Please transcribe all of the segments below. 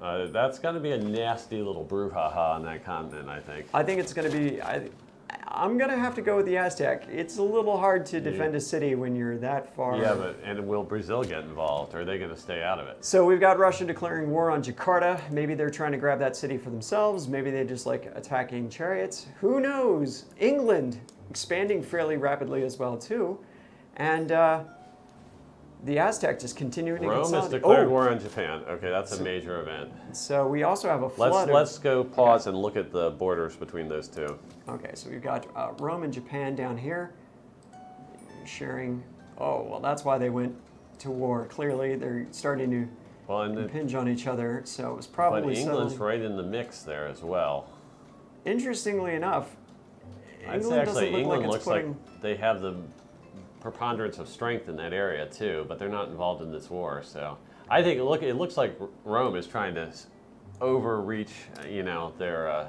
That's going to be a nasty little brouhaha on that continent, I think. I think it's going to be. I'm going to have to go with the Aztec. It's a little hard to defend a city when you're that far. Yeah, and will Brazil get involved, or are they going to stay out of it? So we've got Russia declaring war on Jakarta. Maybe they're trying to grab that city for themselves. Maybe they just like attacking chariots. Who knows? England expanding fairly rapidly as well too, and the Aztec just continuing to Rome has consolidate. declared war on Japan. Okay, that's a major event. So we also have a flood. Let's go pause and look at the borders between those two. Okay, so we've got Rome and Japan down here sharing. Oh, well, that's why they went to war. Clearly, they're starting to impinge on each other. So it was probably. But England's right in the mix there as well. Interestingly enough, England looks like they have the preponderance of strength in that area too, but they're not involved in this war. So I think it looks like Rome is trying to overreach, their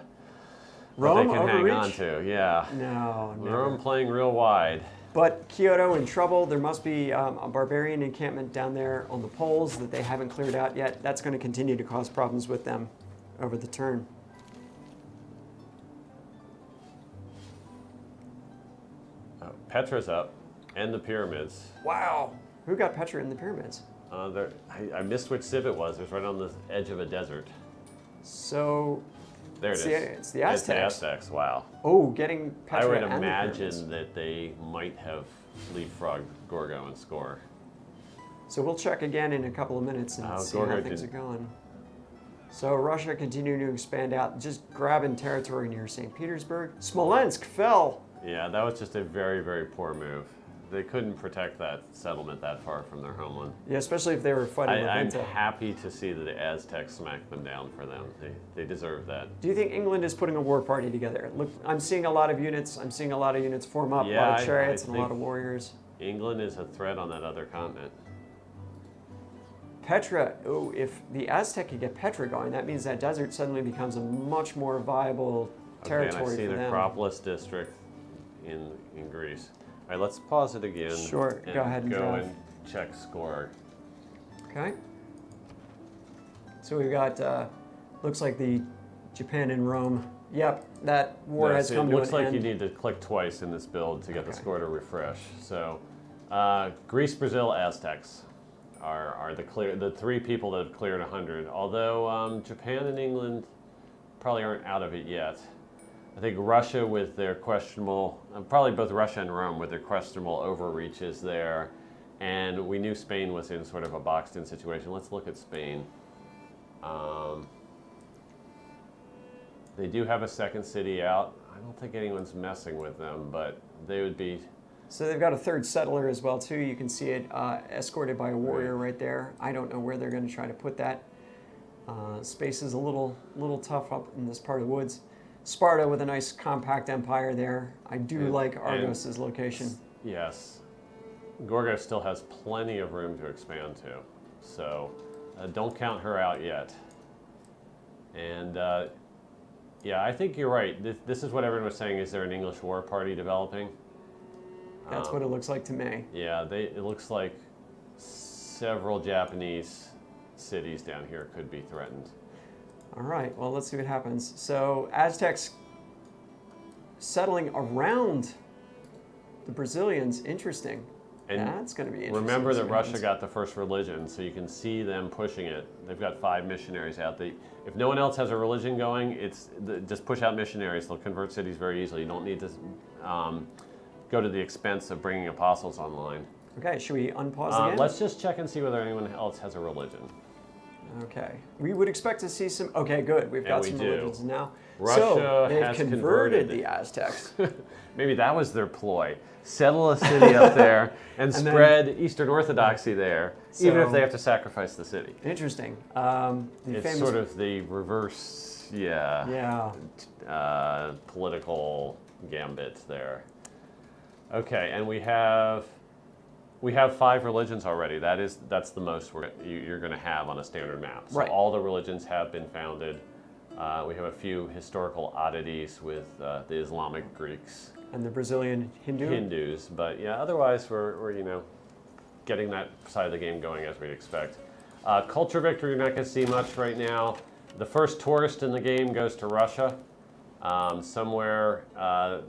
what they can hang on to. Yeah. No. Rome playing real wide. But Kyoto in trouble. There must be a barbarian encampment down there on the poles that they haven't cleared out yet. That's going to continue to cause problems with them over the turn. Petra's up. And the pyramids. Wow. Who got Petra in the pyramids? I missed which civ it was. It was right on the edge of a desert. So there it is. It's the Aztecs. It's the Aztecs. Wow. Oh, getting Petra. I would and imagine that they might have leapfrogged Gorgo and score. So we'll check again in a couple of minutes and see how things are going. So Russia continuing to expand out, just grabbing territory near St. Petersburg. Smolensk fell. Yeah, that was just a very, very poor move. They couldn't protect that settlement that far from their homeland. Yeah, especially if they were fighting I'm happy to see that the Aztecs smacked them down for them. They deserve that. Do you think England is putting a war party together? Look, I'm seeing a lot of units. I'm seeing a lot of units form up, a lot of chariots and a lot of warriors. England is a threat on that other continent. Petra, if the Aztec could get Petra going, that means that desert suddenly becomes a much more viable territory for them. I see the Acropolis district in Greece. All right, let's pause it again. Sure, go ahead and go and check score. Okay. So we've got, looks like the Japan and Rome. Yep, that war has come to an end. It looks like you need to click twice in this build to get the score to refresh. So, Greece, Brazil, Aztecs are the three people that have cleared 100. Although Japan and England probably aren't out of it yet. I think Russia with their questionable, probably both Russia and Rome with their questionable overreaches there. And we knew Spain was in sort of a boxed-in situation. Let's look at Spain. They do have a second city out. I don't think anyone's messing with them, but they would be... So they've got a third settler as well, too. You can see it escorted by a warrior right there. I don't know where they're going to try to put that. Space is a little tough up in this part of the woods. Sparta with a nice compact empire there. I do like Argos's location. Yes. Gorgo still has plenty of room to expand to. So don't count her out yet. And yeah, I think you're right. This is what everyone was saying. Is there an English war party developing? That's what it looks like to me. Yeah, it looks like several Japanese cities down here could be threatened. All right, well, let's see what happens. So Aztecs settling around the Brazilians, interesting. And that's going to be interesting. Remember that Russia got the first religion, so you can see them pushing it. They've got 5 missionaries out. If no one else has a religion going, just push out missionaries. They'll convert cities very easily. You don't need to go to the expense of bringing apostles online. Okay, should we unpause again? Let's just check and see whether anyone else has a religion. Okay, we would expect to see some. Okay, good. We've got some religions now. Russia they've has converted the Aztecs. Maybe that was their ploy. Settle a city up there and spread Eastern Orthodoxy there, even if they have to sacrifice the city. Interesting. It's sort of the reverse, political gambit there. Okay, and we have 5 religions already. That's the most you're going to have on a standard map. So all the religions have been founded. We have a few historical oddities with the Islamic Greeks and the Brazilian Hindus, but yeah, otherwise we're getting that side of the game going as we'd expect. Culture victory, you're not going to see much right now. The first tourist in the game goes to Russia. Somewhere,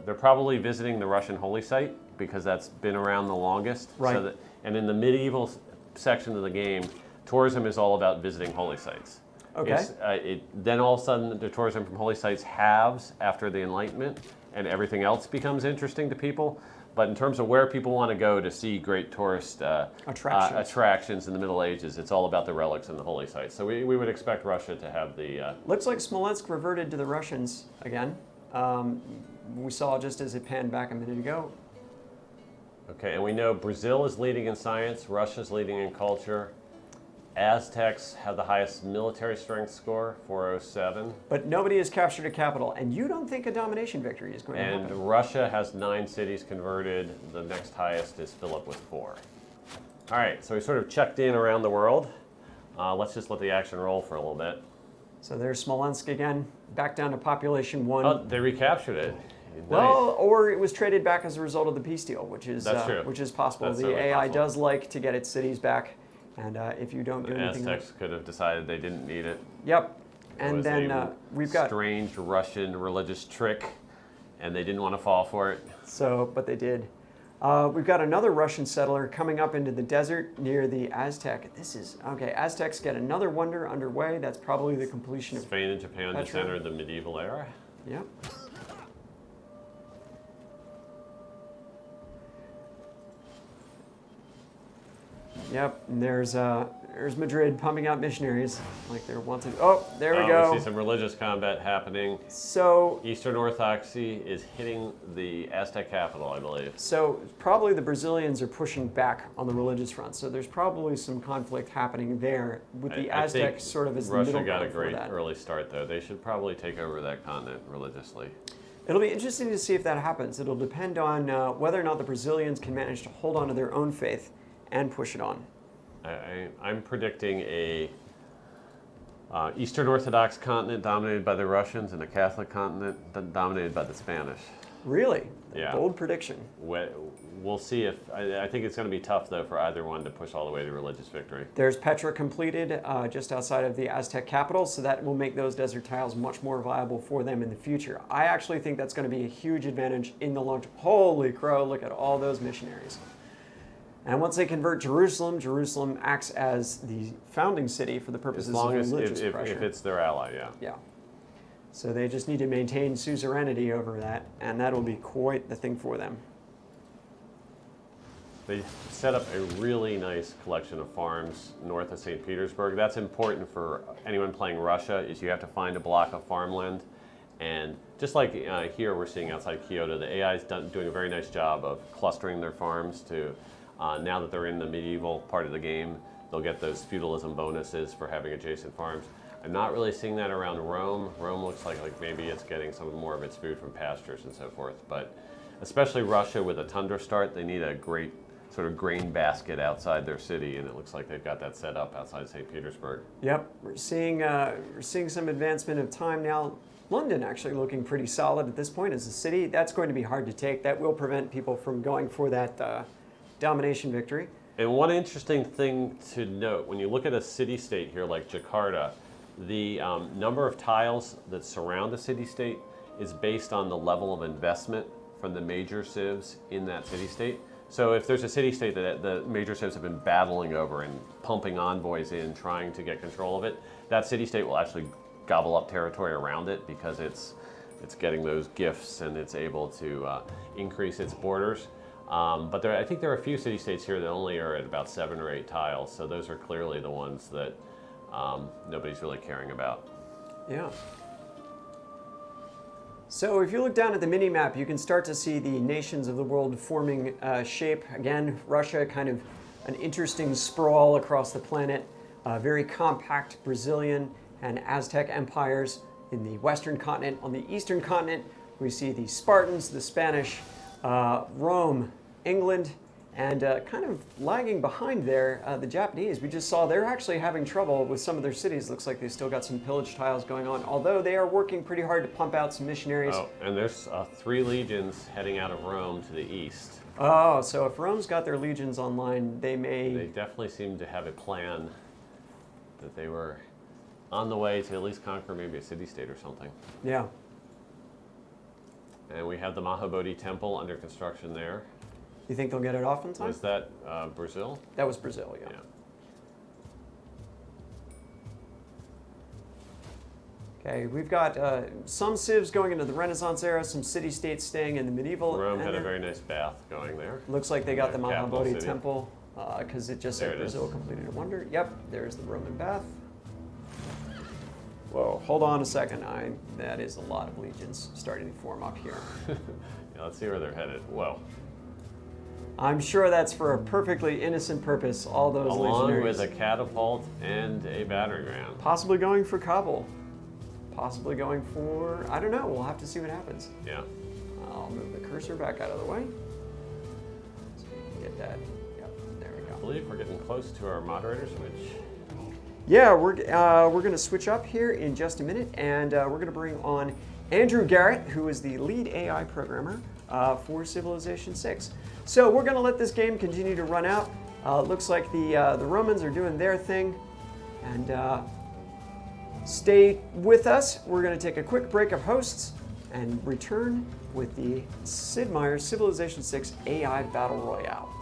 they're probably visiting the Russian holy site because that's been around the longest. Right. And in the medieval section of the game, tourism is all about visiting holy sites. Okay. Then all of a sudden, the tourism from holy sites halves after the Enlightenment, and everything else becomes interesting to people. But in terms of where people want to go to see great tourist attractions in the Middle Ages, it's all about the relics and the holy sites. So we would expect Russia to have the... Looks like Smolensk reverted to the Russians again. We saw just as it panned back a minute ago. Okay, and we know Brazil is leading in science, Russia's leading in culture. Aztecs have the highest military strength score, 407. But nobody has captured a capital, and you don't think a domination victory is going to happen. And Russia has 9 cities converted. The next highest is Philip with 4. All right, so we sort of checked in around the world. Let's just let the action roll for a little bit. So there's Smolensk again, back down to population 1. Oh, they recaptured it. Well, or it was traded back as a result of the peace deal, which is possible. That's the AI possible. does like to get its cities back, and if you don't do anything, Aztecs could have decided they didn't need it. Yep. It And was then a we've got strange Russian religious trick, and they didn't want to fall for it. but they did. We've got another Russian settler coming up into the desert near the Aztec. This is okay. Aztecs get another wonder underway. That's probably the completion of Spain and Japan just Petra. entered the medieval era. Yep. Yep, and there's Madrid pumping out missionaries like they're wanting. Oh, there we go. We see some religious combat happening. So Eastern Orthodoxy is hitting the Aztec capital, I believe. So probably the Brazilians are pushing back on the religious front. So there's probably some conflict happening there with the Aztecs sort of as the middle Russia got a ground for great that. early start, though. They should probably take over that continent religiously. It'll be interesting to see if that happens. It'll depend on whether or not the Brazilians can manage to hold on to their own faith and push it on. I'm predicting a Eastern Orthodox continent dominated by the Russians and a Catholic continent dominated by the Spanish. Really? Yeah. Bold prediction. We'll see if... I think it's going to be tough, though, for either one to push all the way to religious victory. There's Petra completed just outside of the Aztec capital, so that will make those desert tiles much more viable for them in the future. I actually think that's going to be a huge advantage in the long term. Holy crow, look at all those missionaries. And once they convert Jerusalem, Jerusalem acts as the founding city for the purposes of religious pressure. If it's their ally, yeah. Yeah. So they just need to maintain suzerainty over that, and that'll be quite the thing for them. They set up a really nice collection of farms north of St. Petersburg. That's important for anyone playing Russia, is you have to find a block of farmland. And just like here we're seeing outside Kyoto, the AI is doing a very nice job of clustering their farms to, now that they're in the medieval part of the game, they'll get those feudalism bonuses for having adjacent farms. I'm not really seeing that around Rome. Rome looks like maybe it's getting some more of its food from pastures and so forth. But especially Russia with a tundra start, they need a great sort of grain basket outside their city, and it looks like they've got that set up outside St. Petersburg. Yep, we're seeing some advancement of time now. London actually looking pretty solid at this point as a city. That's going to be hard to take. That will prevent people from going for that domination victory. And one interesting thing to note, when you look at a city-state here like Jakarta, the number of tiles that surround a city-state is based on the level of investment from the major civs in that city-state. So if there's a city-state that the major civs have been battling over and pumping envoys in, trying to get control of it, that city-state will actually gobble up territory around it because it's getting those gifts and it's able to increase its borders. But I think there are a few city-states here that only are at about 7 or 8 tiles, so those are clearly the ones that nobody's really caring about. Yeah. So if you look down at the mini-map, you can start to see the nations of the world forming shape. Again, Russia, kind of an interesting sprawl across the planet. Very compact Brazilian and Aztec empires in the western continent. On the eastern continent, we see the Spartans, the Spanish, Rome, England, and kind of lagging behind there, the Japanese. We just saw they're actually having trouble with some of their cities. Looks like they still got some pillage tiles going on, although they are working pretty hard to pump out some missionaries. Oh, and there's 3 legions heading out of Rome to the east. Oh, so if Rome's got their legions online, they may... They definitely seem to have a plan that they were on the way to at least conquer maybe a city-state or something. Yeah. And we have the Mahabodhi Temple under construction there. You think they'll get it off in time? Was that Brazil? That was Brazil, yeah. Okay, we've got some civs going into the Renaissance era, some city-states staying in the medieval. Rome had a very nice bath going there. Looks like they got the Capital Mahabodhi city. Temple because it just There said it is. Brazil completed a wonder. Yep, there's the Roman bath. Whoa, hold on a second. That is a lot of legions starting to form up here. Yeah, let's see where they're headed. Whoa. I'm sure that's for a perfectly innocent purpose, all those Along legionaries. with a catapult and a battering ram. Possibly going for Kabul. Possibly going for, I don't know, we'll have to see what happens. Yeah. I'll move the cursor back out of the way. So we can get that. Yep, there we I go. believe we're getting close to our moderator's image. Yeah, we're going to switch up here in just a minute, and we're going to bring on Andrew Garrett, who is the lead AI programmer for Civilization 6. So we're going to let this game continue to run out. Looks like the Romans are doing their thing, and stay with us. We're going to take a quick break of hosts and return with the Sid Meier Civilization 6 AI Battle Royale.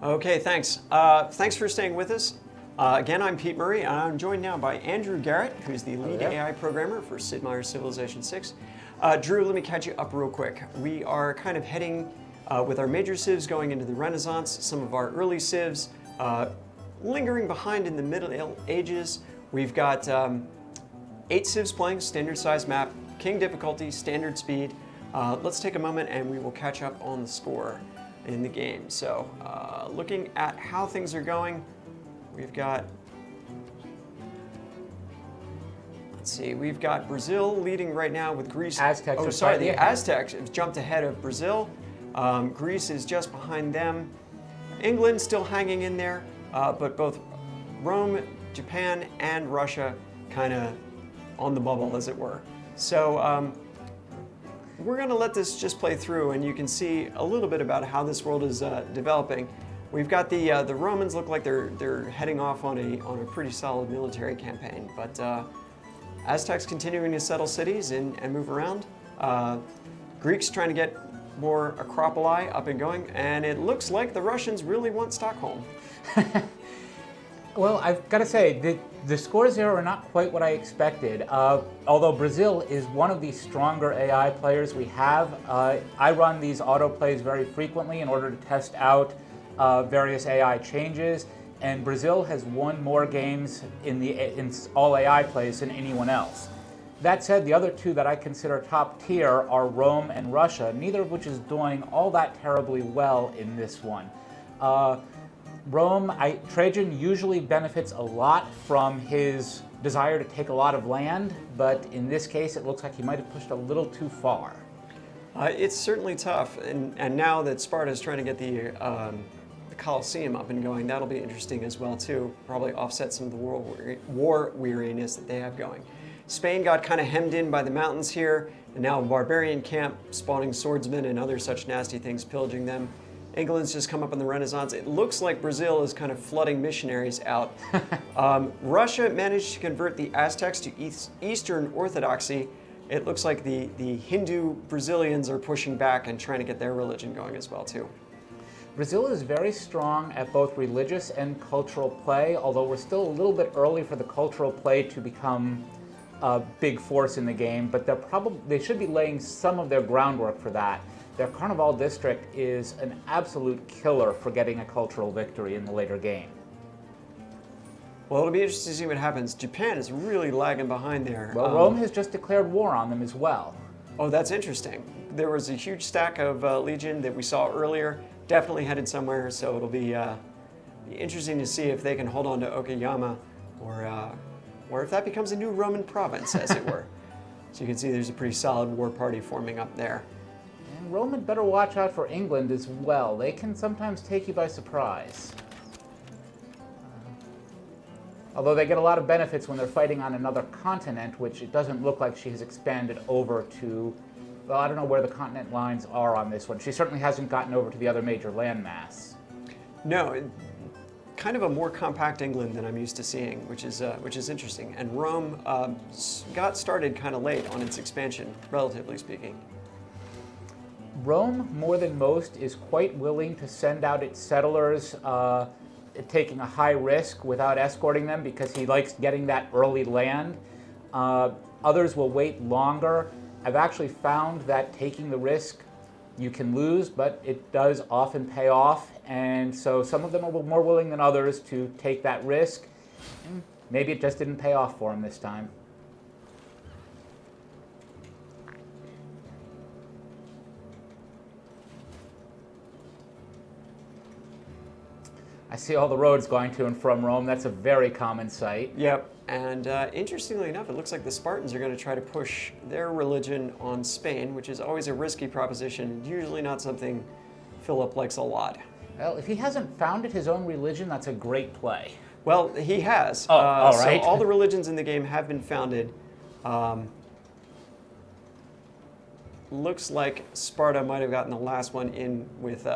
Okay, thanks. Thanks for staying with us. Again, I'm Pete Murray, and I'm joined now by Andrew Garrett, who's the lead AI programmer for Sid Meier's Civilization 6. Drew, let me catch you up real quick. We are kind of heading with our major civs going into the Renaissance, some of our early civs lingering behind in the Middle Ages. We've got 8 civs playing, standard size map, king difficulty, standard speed. Let's take a moment and we will catch up on the score in the game. So looking at how things are going, we've got, let's see, we've got Brazil leading right now with Greece. Aztecs Oh, are sorry, slightly the ahead. Aztecs have jumped ahead of Brazil. Greece is just behind them. England still hanging in there, but both Rome, Japan, and Russia kind of on the bubble, as it were. So we're going to let this just play through, and you can see a little bit about how this world is developing. We've got the Romans look like they're heading off on a pretty solid military campaign, but Aztecs continuing to settle cities and move around. Greeks trying to get more Acropoli up and going, and it looks like the Russians really want Stockholm. Well, I've got to say, the scores here are not quite what I expected. Although Brazil is one of the stronger AI players we have, I run these autoplays very frequently in order to test out various AI changes, and Brazil has won more games in all AI plays than anyone else. That said, the other two that I consider top tier are Rome and Russia, neither of which is doing all that terribly well in this one. Rome, Trajan usually benefits a lot from his desire to take a lot of land, but in this case it looks like he might have pushed a little too far. It's certainly tough, and now that Sparta's trying to get the Colosseum up and going, that'll be interesting as well too. Probably offset some of the war weariness that they have going. Spain got kind of hemmed in by the mountains here, and now a barbarian camp spawning swordsmen and other such nasty things, pillaging them. England's just come up in the Renaissance. It looks like Brazil is kind of flooding missionaries out. Russia managed to convert the Aztecs to Eastern Orthodoxy. It looks like the Hindu Brazilians are pushing back and trying to get their religion going as well, too. Brazil is very strong at both religious and cultural play, although we're still a little bit early for the cultural play to become a big force in the game, but they should be laying some of their groundwork for that. Their Carnival district is an absolute killer for getting a cultural victory in the later game. Well, it'll be interesting to see what happens. Japan is really lagging behind there. Well, Rome has just declared war on them as well. Oh, that's interesting. There was a huge stack of Legion that we saw earlier, definitely headed somewhere, so it'll be interesting to see if they can hold on to Okayama or if that becomes a new Roman province, as it were. So you can see there's a pretty solid war party forming up there. And Rome had better watch out for England as well. They can sometimes take you by surprise. Although they get a lot of benefits when they're fighting on another continent, which it doesn't look like she has expanded over to. Well, I don't know where the continent lines are on this one. She certainly hasn't gotten over to the other major landmass. No, kind of a more compact England than I'm used to seeing, which is interesting. And Rome got started kind of late on its expansion, relatively speaking. Rome, more than most, is quite willing to send out its settlers, taking a high risk without escorting them because he likes getting that early land. Others will wait longer. I've actually found that taking the risk, you can lose, but it does often pay off. And so some of them are more willing than others to take that risk. And maybe it just didn't pay off for them this time. I see all the roads going to and from Rome. That's a very common sight. Yep. And interestingly enough, it looks like the Spartans are going to try to push their religion on Spain, which is always a risky proposition, usually not something Philip likes a lot. Well, if he hasn't founded his own religion, that's a great play. Well, he has. Oh, all right. So all the religions in the game have been founded. Looks like Sparta might have gotten the last one in with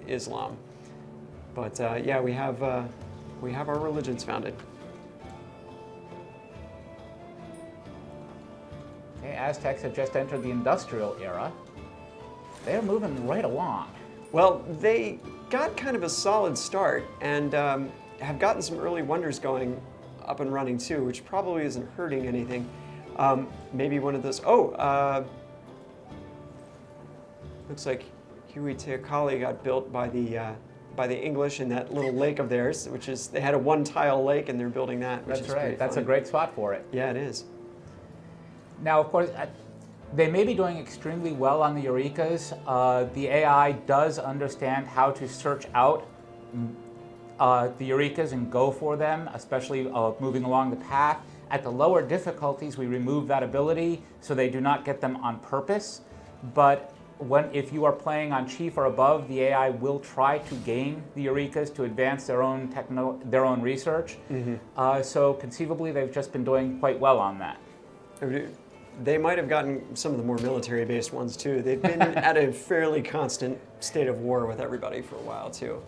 Islam. But yeah, we have our religions founded. Okay, Aztecs have just entered the industrial era. They're moving right along. Well, they got kind of a solid start and have gotten some early wonders going up and running too, which probably isn't hurting anything. Maybe one of those. Looks like Huey Teocalli got built by the English in that little lake of theirs, which is they had a one-tile lake and they're building that. Which That's is right. That's fun. a great spot for it. Yeah, it is. Now, of course, they may be doing extremely well on the Eurekas. The AI does understand how to search out the Eurekas and go for them, especially moving along the path. At the lower difficulties, we remove that ability so they do not get them on purpose. But if you are playing on Chief or above, the AI will try to gain the Eurekas to advance their own research. Mm-hmm. So conceivably, they've just been doing quite well on that. They might have gotten some of the more military-based ones too. They've been at a fairly constant state of war with everybody for a while too.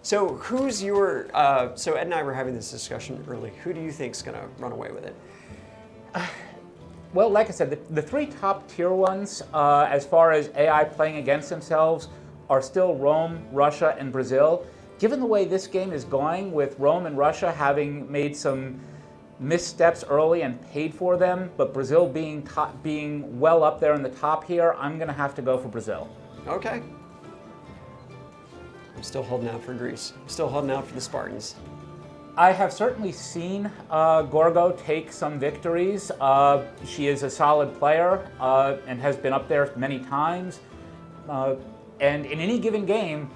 So who's your? So Ed and I were having this discussion early. Who do you think's going to run away with it? Well, like I said, the three top tier ones, as far as AI playing against themselves, are still Rome, Russia, and Brazil. Given the way this game is going, with Rome and Russia having made some missteps early and paid for them, but Brazil being well up there in the top here, I'm going to have to go for Brazil. Okay. I'm still holding out for Greece. I'm still holding out for the Spartans. I have certainly seen Gorgo take some victories. She is a solid player and has been up there many times. And in any given game,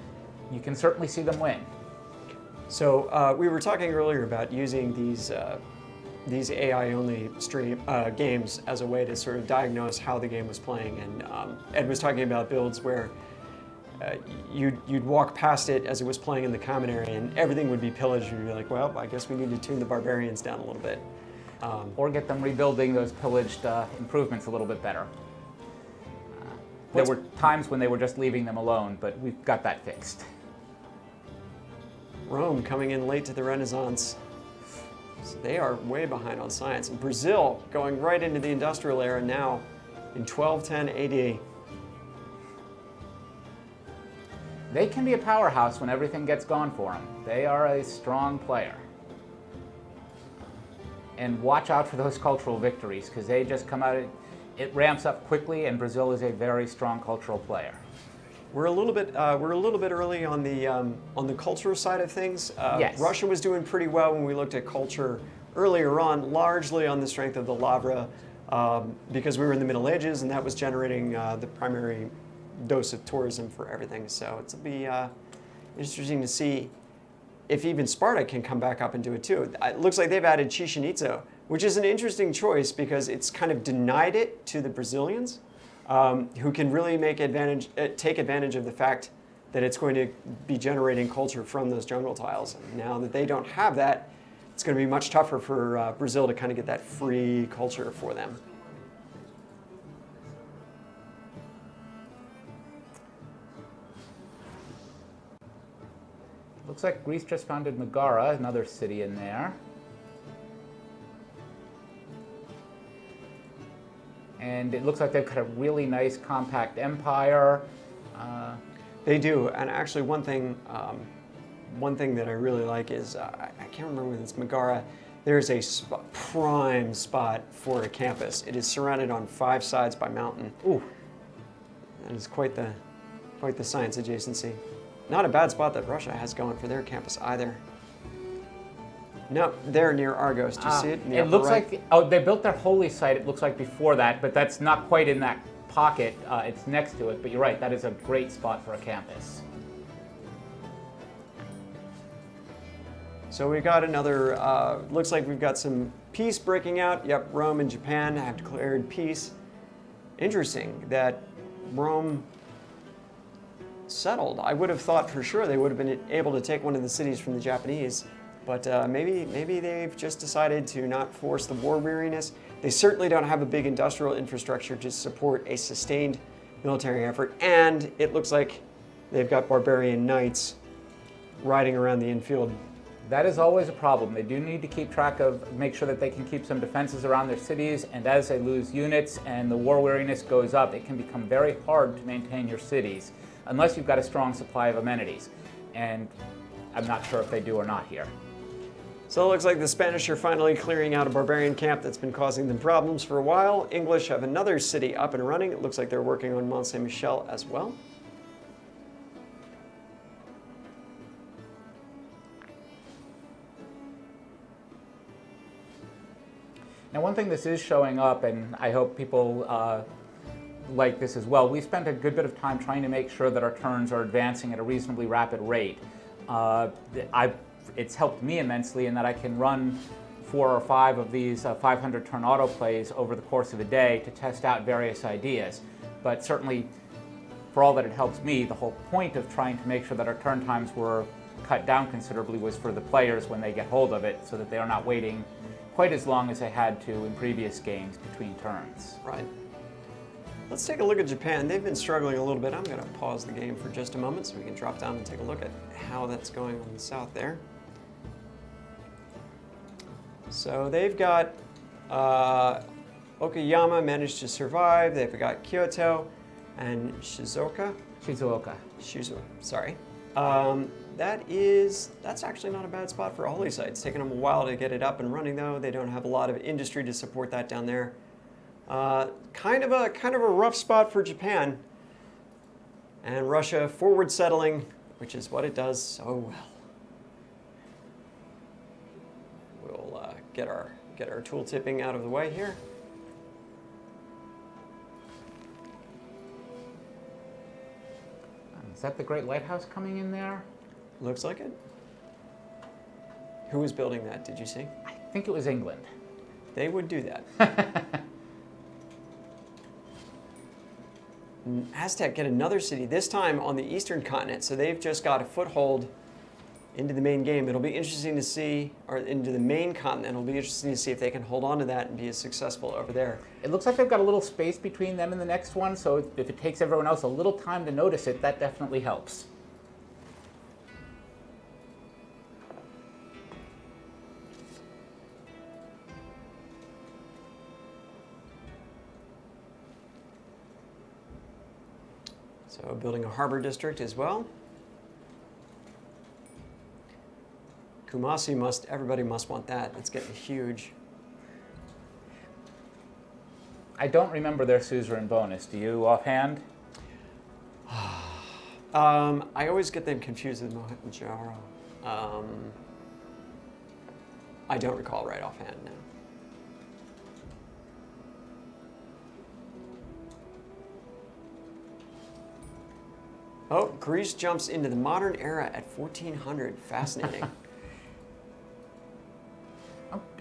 you can certainly see them win. So we were talking earlier about using these AI-only games as a way to sort of diagnose how the game was playing. And Ed was talking about builds where you'd walk past it as it was playing in the common area and everything would be pillaged and you'd be like, well, I guess we need to tune the barbarians down a little bit. Or get them rebuilding those pillaged improvements a little bit better. There were times when they were just leaving them alone, but we've got that fixed. Rome coming in late to the Renaissance. So they are way behind on science. And Brazil going right into the industrial era now in 1210 AD. They can be a powerhouse when everything gets gone for them. They are a strong player. And watch out for those cultural victories, because they just come out, it ramps up quickly, and Brazil is a very strong cultural player. We're a little bit early on the cultural side of things. Yes. Russia was doing pretty well when we looked at culture earlier on, largely on the strength of the Lavra, because we were in the Middle Ages, and that was generating the primary dose of tourism for everything. So it'll be interesting to see if even Sparta can come back up and do it too. It looks like they've added Chichen Itza, which is an interesting choice because it's kind of denied it to the Brazilians, who can really take advantage of the fact that it's going to be generating culture from those jungle tiles. And now that they don't have that, it's going to be much tougher for Brazil to kind of get that free culture for them. Looks like Greece just founded Megara, another city in there. And it looks like they've got a really nice compact empire. They do, and actually one thing that I really like is, I can't remember whether it's Megara, there's a prime spot for a campus. It is surrounded on 5 sides by mountain. Ooh. That is quite the science adjacency. Not a bad spot that Russia has going for their campus either. No, they're near Argos. Do you see it? It looks like, they built their holy site, it looks like before that, but that's not quite in that pocket. It's next to it, but you're right, that is a great spot for a campus. So we got another, looks like we've got some peace breaking out. Yep, Rome and Japan have declared peace. Interesting that Rome settled. I would have thought for sure they would have been able to take one of the cities from the Japanese, but maybe they've just decided to not force the war weariness. They certainly don't have a big industrial infrastructure to support a sustained military effort, and it looks like they've got barbarian knights riding around the infield. That is always a problem. They do need to keep track of, make sure that they can keep some defenses around their cities, and as they lose units and the war weariness goes up, it can become very hard to maintain your cities unless you've got a strong supply of amenities. And I'm not sure if they do or not here. So it looks like the Spanish are finally clearing out a barbarian camp that's been causing them problems for a while. English have another city up and running. It looks like they're working on Mont Saint-Michel as well. Now, one thing this is showing up, and I hope people like this as well, we spent a good bit of time trying to make sure that our turns are advancing at a reasonably rapid rate. It's helped me immensely in that I can run 4 or 5 of these 500 turn autoplays over the course of a day to test out various ideas. But certainly, for all that it helps me, the whole point of trying to make sure that our turn times were cut down considerably was for the players when they get hold of it, so that they are not waiting quite as long as they had to in previous games between turns. Right. Let's take a look at Japan. They've been struggling a little bit. I'm going to pause the game for just a moment so we can drop down and take a look at how that's going on the south there. So they've got Okayama managed to survive. They've got Kyoto and Shizuoka. Sorry. That's actually not a bad spot for a holy site. It's taken them a while to get it up and running though. They don't have a lot of industry to support that down there. Kind of a rough spot for Japan. And Russia forward settling, which is what it does so well. We'll get our tool tipping out of the way here. Is that the Great Lighthouse coming in there? Looks like it. Who was building that, did you see? I think it was England. They would do that. Aztec get another city, this time on the eastern continent, so they've just got a foothold into the main game. It'll be interesting to see, or into the main continent. It'll be interesting to see if they can hold on to that and be as successful over there. It looks like they've got a little space between them and the next one, so if it takes everyone else a little time to notice it, that definitely helps. So building a harbor district as well. Kumasi everybody must want that. It's getting huge. I don't remember their suzerain bonus. Do you offhand? I always get them confused with Mohenjo-Daro. I don't recall right offhand now. Oh, Greece jumps into the modern era at 1400. Fascinating.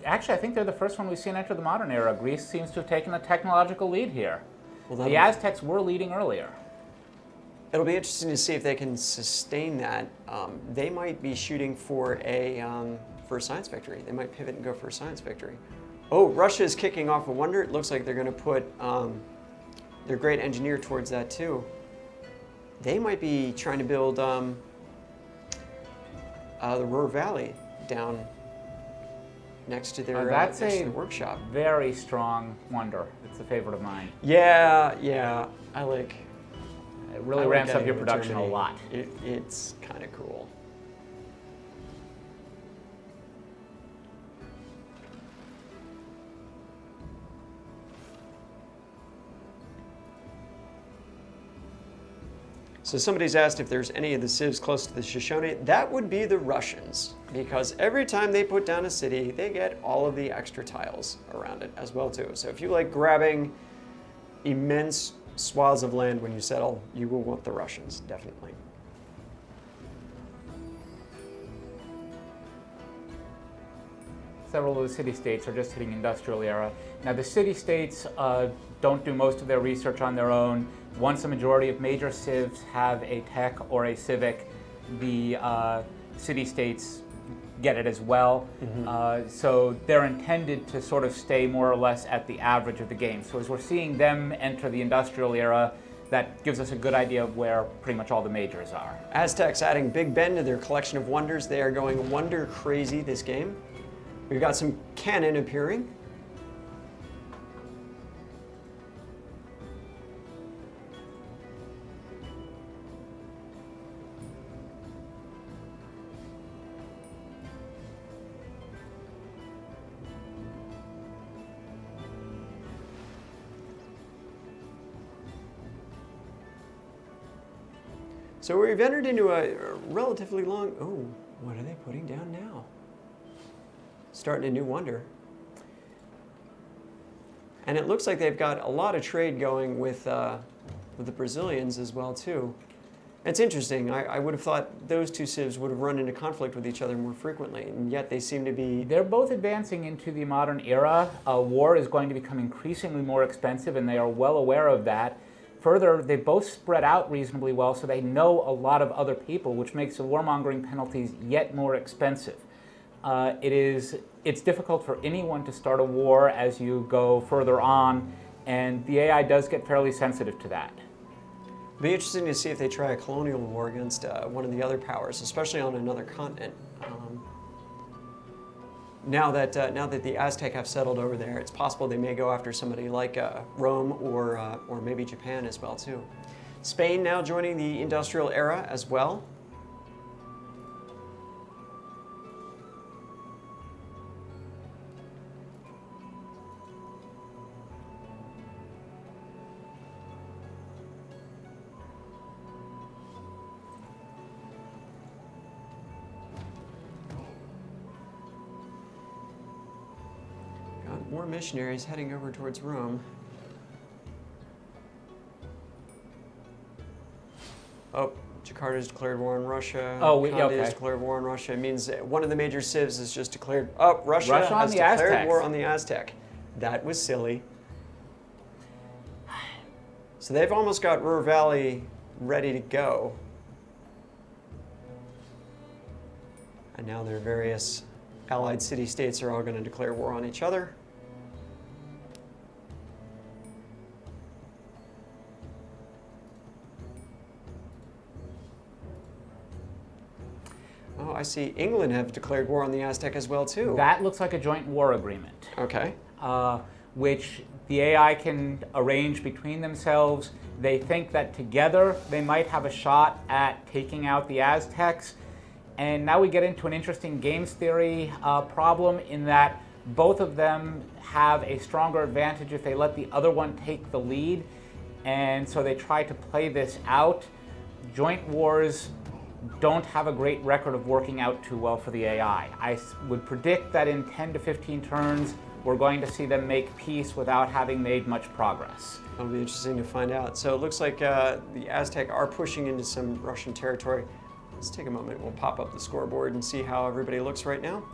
Actually, I think they're the first one we've seen enter the modern era. Greece seems to have taken a technological lead here. Well, the Aztecs were leading earlier. It'll be interesting to see if they can sustain that. They might be shooting for a science victory. They might pivot and go for a science victory. Oh, Russia is kicking off a wonder. It looks like they're going to put their great engineer towards that too. They might be trying to build the Ruhr Valley down next to their, that's next to a their workshop. Very strong wonder. It's a favorite of mine. Yeah. I like. It really I like ramps up getting your over production Germany. a lot. It's kind of cool. So somebody's asked if there's any of the civs close to the Shoshone. That would be the Russians, because every time they put down a city, they get all of the extra tiles around it as well too. So if you like grabbing immense swaths of land when you settle, you will want the Russians, definitely. Several of the city-states are just hitting industrial era. Now, the city-states don't do most of their research on their own. Once a majority of major civs have a tech or a civic, the city-states get it as well. So they're intended to sort of stay more or less at the average of the game. So as we're seeing them enter the industrial era, that gives us a good idea of where pretty much all the majors are. Aztecs adding Big Ben to their collection of wonders. They are going wonder crazy this game. We've got some cannon appearing. So we've entered into a relatively long, oh, what are they putting down now? Starting a new wonder. And it looks like they've got a lot of trade going with the Brazilians as well too. It's interesting. I would have thought those two civs would have run into conflict with each other more frequently, and yet they seem to be... They're both advancing into the modern era. War is going to become increasingly more expensive, and they are well aware of that. Further, they both spread out reasonably well, so they know a lot of other people, which makes the warmongering penalties yet more expensive. It's difficult for anyone to start a war as you go further on, and the AI does get fairly sensitive to that. It'll be interesting to see if they try a colonial war against one of the other powers, especially on another continent. Now that the Aztec have settled over there, it's possible they may go after somebody like Rome or maybe Japan as well too. Spain now joining the industrial era as well. More missionaries heading over towards Rome. Oh, Jakarta's declared war on Russia. Oh, Kandy okay. has declared war on Russia. It means that one of the major civs has just declared, oh, Russia on has the declared Aztecs. war on the Aztec. That was silly. So they've almost got Ruhr Valley ready to go. And now their various allied city-states are all going to declare war on each other. Oh, I see England have declared war on the Aztec as well, too. That looks like a joint war agreement. Okay. Which the AI can arrange between themselves. They think that together they might have a shot at taking out the Aztecs. And now we get into an interesting games theory problem in that both of them have a stronger advantage if they let the other one take the lead. And so they try to play this out. Joint wars don't have a great record of working out too well for the AI. I would predict that in 10 to 15 turns, we're going to see them make peace without having made much progress. That'll be interesting to find out. So it looks like the Aztec are pushing into some Russian territory. Let's take a moment. We'll pop up the scoreboard and see how everybody looks right now.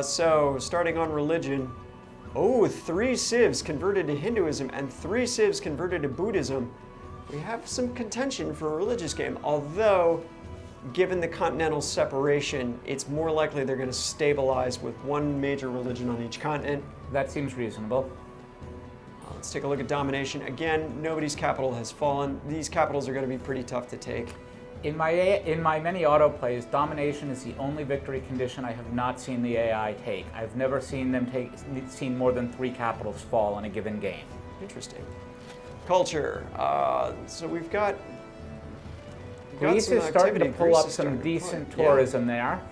So starting on religion. Oh, 3 civs converted to Hinduism and 3 civs converted to Buddhism. We have some contention for a religious game, although given the continental separation, it's more likely they're going to stabilize with one major religion on each continent. That seems reasonable. Let's take a look at domination. Again, nobody's capital has fallen. These capitals are going to be pretty tough to take. In my many auto plays, domination is the only victory condition I have not seen the AI take. I've never seen them seen more than 3 capitals fall in a given game. Interesting. Culture. So we've got Greece some is starting to activity. pull Greece up is some starting to decent pull it. tourism there.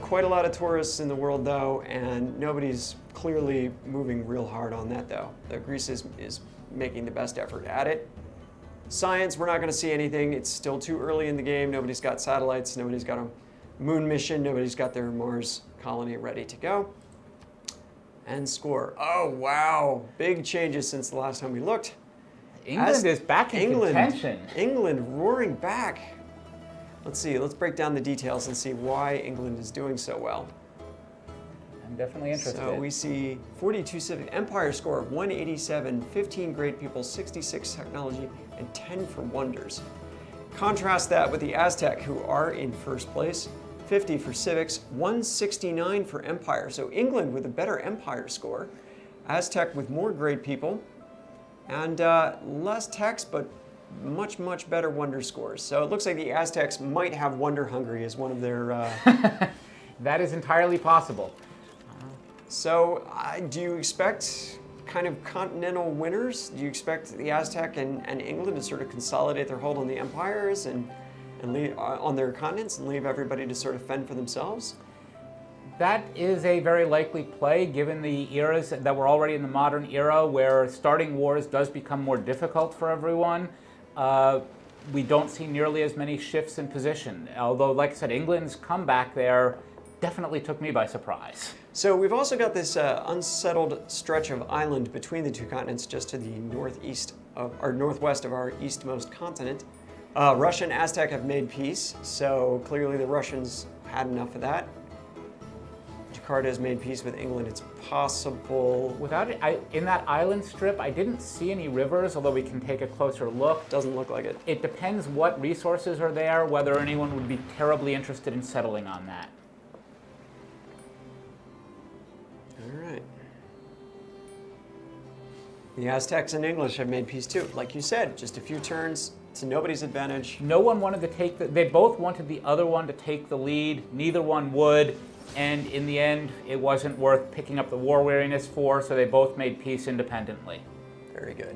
Quite a lot of tourists in the world, though, and nobody's clearly moving real hard on that, though. Greece is making the best effort at it. Science, we're not going to see anything. It's still too early in the game. Nobody's got satellites. Nobody's got a moon mission. Nobody's got their Mars colony ready to go. And score. Oh, wow. Big changes since the last time we looked. England is back in contention. England roaring back. Let's see. Let's break down the details and see why England is doing so well. I'm definitely interested. So we see 42 civic empire score of 187, 15 great people, 66 technology, and 10 for wonders. Contrast that with the Aztec, who are in first place, 50 for civics, 169 for empire. So England with a better empire score, Aztec with more great people, and less text, but much, much better wonder scores. So it looks like the Aztecs might have wonder hungry as one of their... That is entirely possible. So do you expect kind of continental winners? Do you expect the Aztec and England to sort of consolidate their hold on the empires and leave, on their continents and leave everybody to sort of fend for themselves? That is a very likely play given the eras that we're already in the modern era where starting wars does become more difficult for everyone. We don't see nearly as many shifts in position. Although, like I said, England's comeback there definitely took me by surprise. So we've also got this unsettled stretch of island between the two continents just to the northwest of our eastmost continent. Russia and Aztec have made peace, so clearly the Russians had enough of that. Jakarta has made peace with England. It's possible. Without it, in that island strip, I didn't see any rivers, although we can take a closer look. Doesn't look like it. It depends what resources are there, whether anyone would be terribly interested in settling on that. All right. The Aztecs and English have made peace too. Like you said, just a few turns to nobody's advantage. No one wanted to take they both wanted the other one to take the lead. Neither one would. And in the end, it wasn't worth picking up the war weariness for, so they both made peace independently. Very good.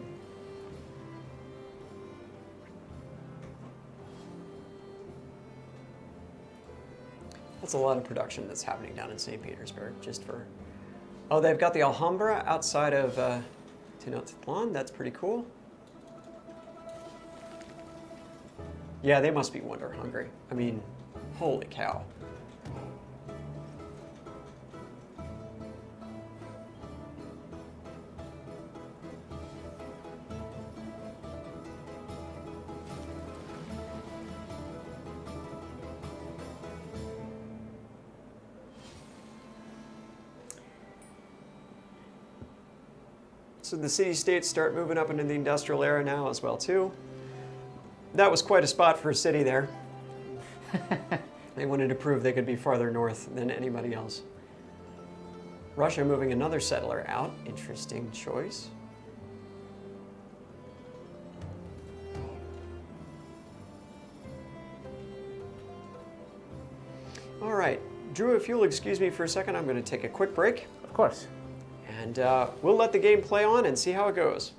That's a lot of production that's happening down in St. Petersburg, just for... Oh, they've got the Alhambra outside of Tenochtitlan. That's pretty cool. Yeah, they must be wonder hungry. I mean, holy cow. So the city-states start moving up into the industrial era now as well, too. That was quite a spot for a city there. They wanted to prove they could be farther north than anybody else. Russia moving another settler out. Interesting choice. All right, Drew, if you'll excuse me for a second, I'm going to take a quick break. Of course. And we'll let the game play on and see how it goes.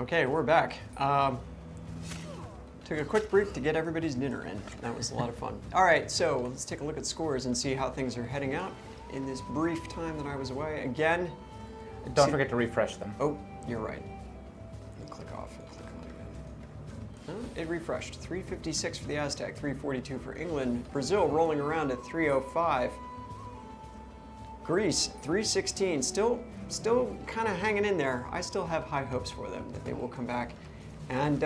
Okay, we're back. Took a quick break to get everybody's dinner in. That was a lot of fun. All right, so let's take a look at scores and see how things are heading out in this brief time that I was away. Again, Don't forget to refresh them. oh, you're right. Click off and click on again. Oh, it refreshed. 356 for the Aztec, 342 for England. Brazil rolling around at 305. Greece, 316. Still kind of hanging in there. I still have high hopes for them that they will come back. And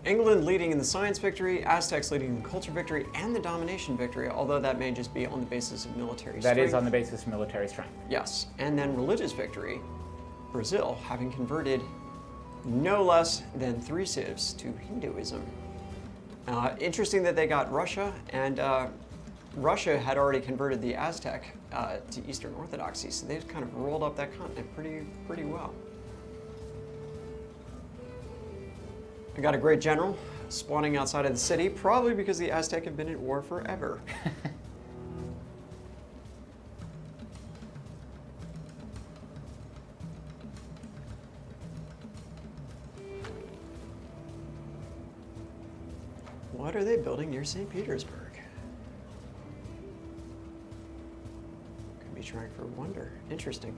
England leading in the science victory, Aztecs leading in the culture victory, and the domination victory, although that may just be on the basis of military strength. That is on the basis of military strength. Yes. And then religious victory, Brazil having converted no less than 3 civs to Hinduism. Interesting that they got Russia, and Russia had already converted the Aztec to Eastern Orthodoxy, so they've kind of rolled up that continent pretty well. We got a great general spawning outside of the city, probably because the Aztec have been at war forever. What are they building near St. Petersburg? Could be trying for wonder. Interesting.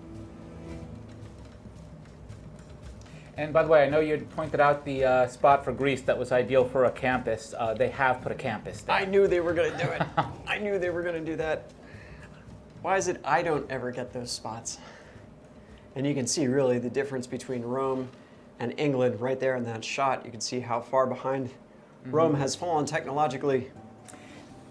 And by the way, I know you had pointed out the spot for Greece that was ideal for a campus. They have put a campus there. I knew they were going to do it. I knew they were going to do that. Why is it I don't ever get those spots? And you can see really the difference between Rome and England right there in that shot. You can see how far behind Rome has fallen technologically.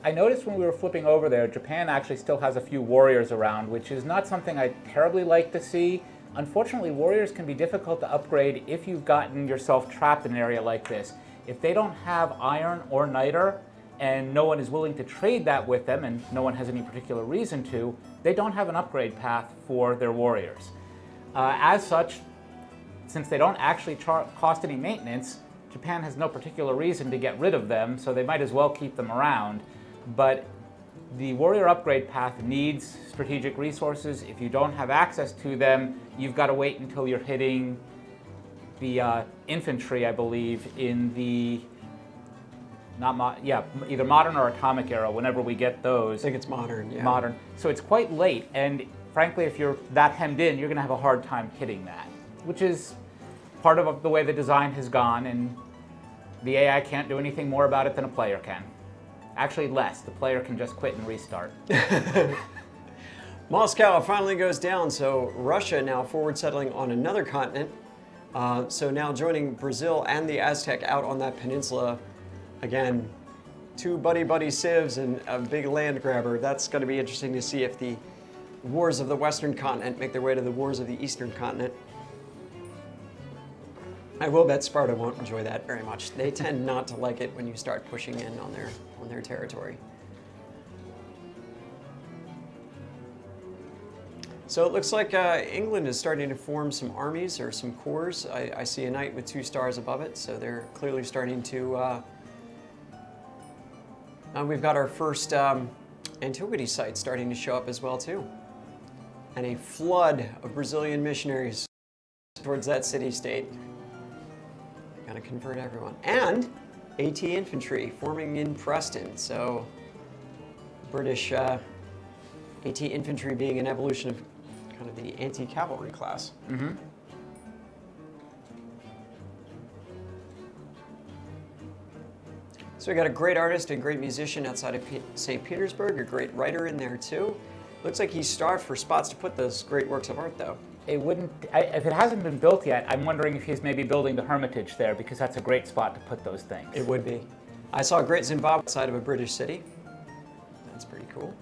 I noticed when we were flipping over there, Japan actually still has a few warriors around, which is not something I terribly like to see. Unfortunately, warriors can be difficult to upgrade if you've gotten yourself trapped in an area like this. If they don't have iron or niter, and no one is willing to trade that with them, and no one has any particular reason to, they don't have an upgrade path for their warriors. As such, since they don't actually cost any maintenance, Japan has no particular reason to get rid of them, so they might as well keep them around. But the warrior upgrade path needs strategic resources. If you don't have access to them, you've got to wait until you're hitting the infantry, I believe, in the either modern or atomic era. Whenever we get those, I think it's modern. Yeah. Modern. So it's quite late, and frankly, if you're that hemmed in, you're going to have a hard time hitting that, which is part of the way the design has gone, and the AI can't do anything more about it than a player can. Actually, less. The player can just quit and restart. Moscow finally goes down, so Russia now forward settling on another continent. So now joining Brazil and the Aztec out on that peninsula. Again, 2 buddy civs and a big land grabber. That's going to be interesting to see if the wars of the Western continent make their way to the wars of the Eastern continent. I will bet Sparta won't enjoy that very much. They tend not to like it when you start pushing in on their territory. So it looks like England is starting to form some armies or some corps. I see a knight with 2 stars above it, so they're clearly starting to... we've got our first antiquity site starting to show up as well too. And a flood of Brazilian missionaries towards that city-state. Gotta convert everyone. And AT infantry forming in Preston. So British AT infantry being an evolution of kind of the anti-cavalry class. Mm-hmm. So we got a great artist and great musician outside of St. Petersburg, a great writer in there too. Looks like he's starved for spots to put those great works of art though. It wouldn't, if it hasn't been built yet, I'm wondering if he's maybe building the Hermitage there, because that's a great spot to put those things. It would be. I saw a great Zimbabwe outside of a British city. That's pretty cool.